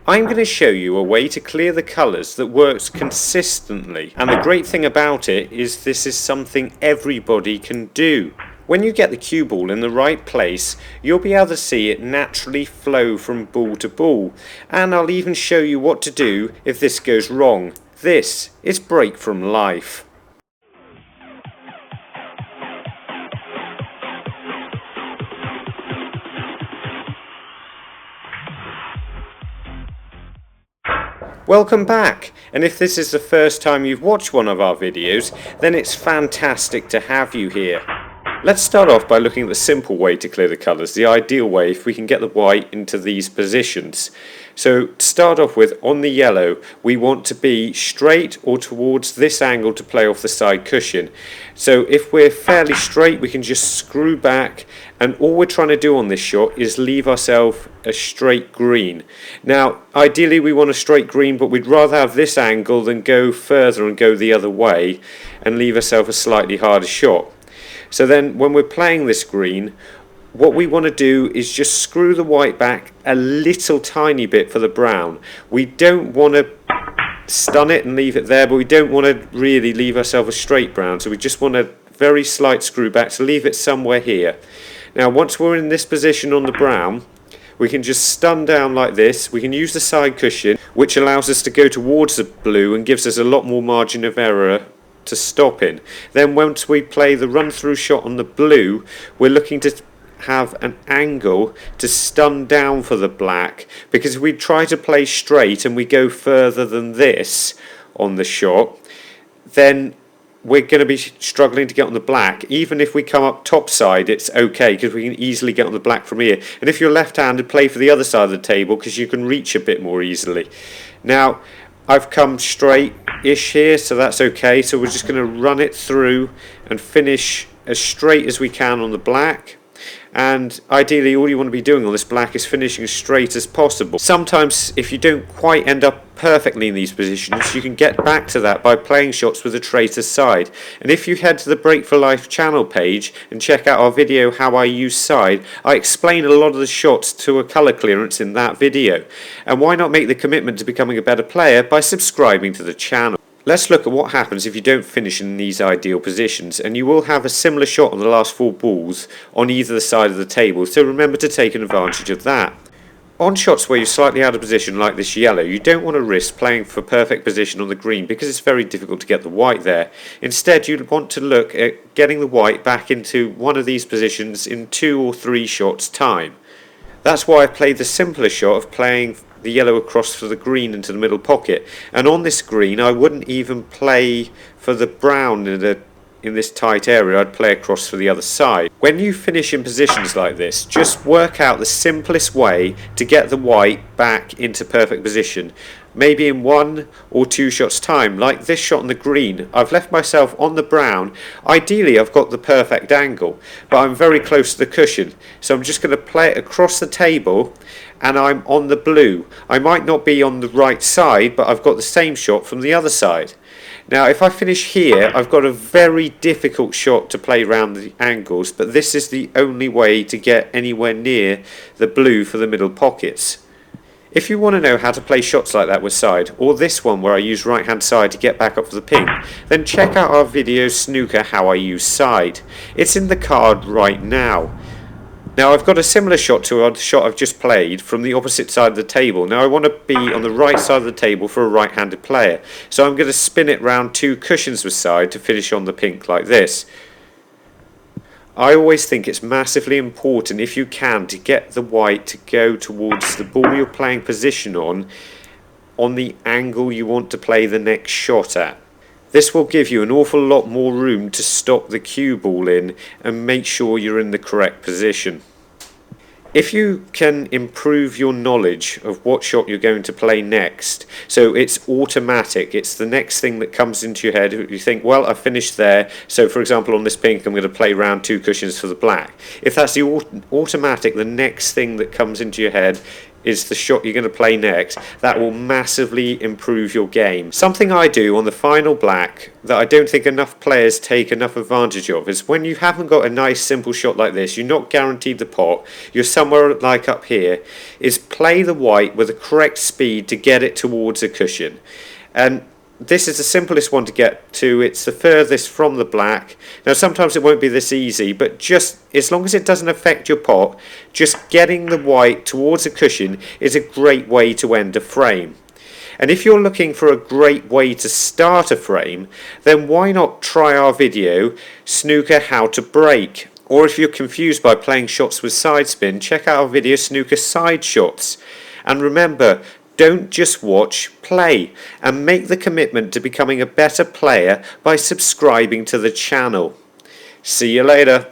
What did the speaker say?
I'm going to show you a way to clear the colours that works consistently, and the great thing about it is this is something everybody can do. When you get the cue ball in the right place, you'll be able to see it naturally flow from ball to ball, and I'll even show you what to do if this goes wrong. This is Break from Life. Welcome back, and if this is the first time you've watched one of our videos, then it's fantastic to have you here. Let's start off by looking at the simple way to clear the colours, the ideal way if we can get the white into these positions. So to start off with, on the yellow, we want to be straight or towards this angle to play off the side cushion. So if we're fairly straight, we can just screw back, and all we're trying to do on this shot is leave ourselves a straight green. Now, ideally we want a straight green, but we'd rather have this angle than go further and go the other way and leave ourselves a slightly harder shot. So then when we're playing this green, what we want to do is just screw the white back a little tiny bit for the brown. We don't want to stun it and leave it there, but we don't want to really leave ourselves a straight brown, so we just want a very slight screw back to leave it somewhere here. Now once we're in this position on the brown, we can just stun down like this. We can use the side cushion, which allows us to go towards the blue and gives us a lot more margin of error to stop in. Then once we play the run through shot on the blue, we're looking to have an angle to stun down for the black, because if we try to play straight and we go further than this on the shot, then we're going to be struggling to get on the black. Even if we come up top side, it's okay because we can easily get on the black from here. And if you're left-handed, play for the other side of the table because you can reach a bit more easily. Now I've come straight-ish here, so that's okay. So we're just going to run it through and finish as straight as we can on the black. And ideally all you want to be doing on this black is finishing as straight as possible. Sometimes if you don't quite end up perfectly in these positions, you can get back to that by playing shots with a traitor side. And if you head to the Break for Life channel page and check out our video How I Use Side, I explain a lot of the shots to a colour clearance in that video. And why not make the commitment to becoming a better player by subscribing to the channel. Let's look at what happens if you don't finish in these ideal positions, and you will have a similar shot on the last 4 balls on either side of the table, so remember to take advantage of that. On shots where you're slightly out of position like this yellow, you don't want to risk playing for perfect position on the green because it's very difficult to get the white there. Instead, you'd want to look at getting the white back into one of these positions in 2 or 3 shots time. That's why I played the simpler shot of playing the yellow across for the green into the middle pocket, and on this green I wouldn't even play for the brown in this tight area. I'd play across for the other side. When you finish in positions like this, just work out the simplest way to get the white back into perfect position, maybe in 1 or 2 shots time. Like this shot on the green, I've left myself on the brown. Ideally I've got the perfect angle, but I'm very close to the cushion, so I'm just going to play it across the table and I'm on the blue. I might not be on the right side, but I've got the same shot from the other side. Now if I finish here, I've got a very difficult shot to play around the angles, but this is the only way to get anywhere near the blue for the middle pockets. If you want to know how to play shots like that with side, or this one where I use right hand side to get back up for the pink, then check out our video Snooker How I Use Side. It's in the card right now. Now I've got a similar shot to the shot I've just played from the opposite side of the table. Now I want to be on the right side of the table for a right-handed player, so I'm going to spin it round 2 cushions with side to finish on the pink like this. I always think it's massively important, if you can, to get the white to go towards the ball you're playing position on the angle you want to play the next shot at. This will give you an awful lot more room to stop the cue ball in and make sure you're in the correct position. If you can improve your knowledge of what shot you're going to play next, so it's automatic, it's the next thing that comes into your head. You think, well, I finished there, so for example on this pink I'm going to play round 2 cushions for the black. If that's the automatic, the next thing that comes into your head is the shot you're going to play next, that will massively improve your game. Something I do on the final black that I don't think enough players take enough advantage of is when you haven't got a nice simple shot like this, you're not guaranteed the pot, you're somewhere like up here, is play the white with the correct speed to get it towards a cushion. And this is the simplest one to get to, it's the furthest from the black. Now sometimes it won't be this easy, but just as long as it doesn't affect your pot, just getting the white towards a cushion is a great way to end a frame. And if you're looking for a great way to start a frame, then why not try our video, Snooker How to Break? Or if you're confused by playing shots with side spin, check out our video, Snooker Side Shots. And remember, don't just watch, play, and make the commitment to becoming a better player by subscribing to the channel. See you later.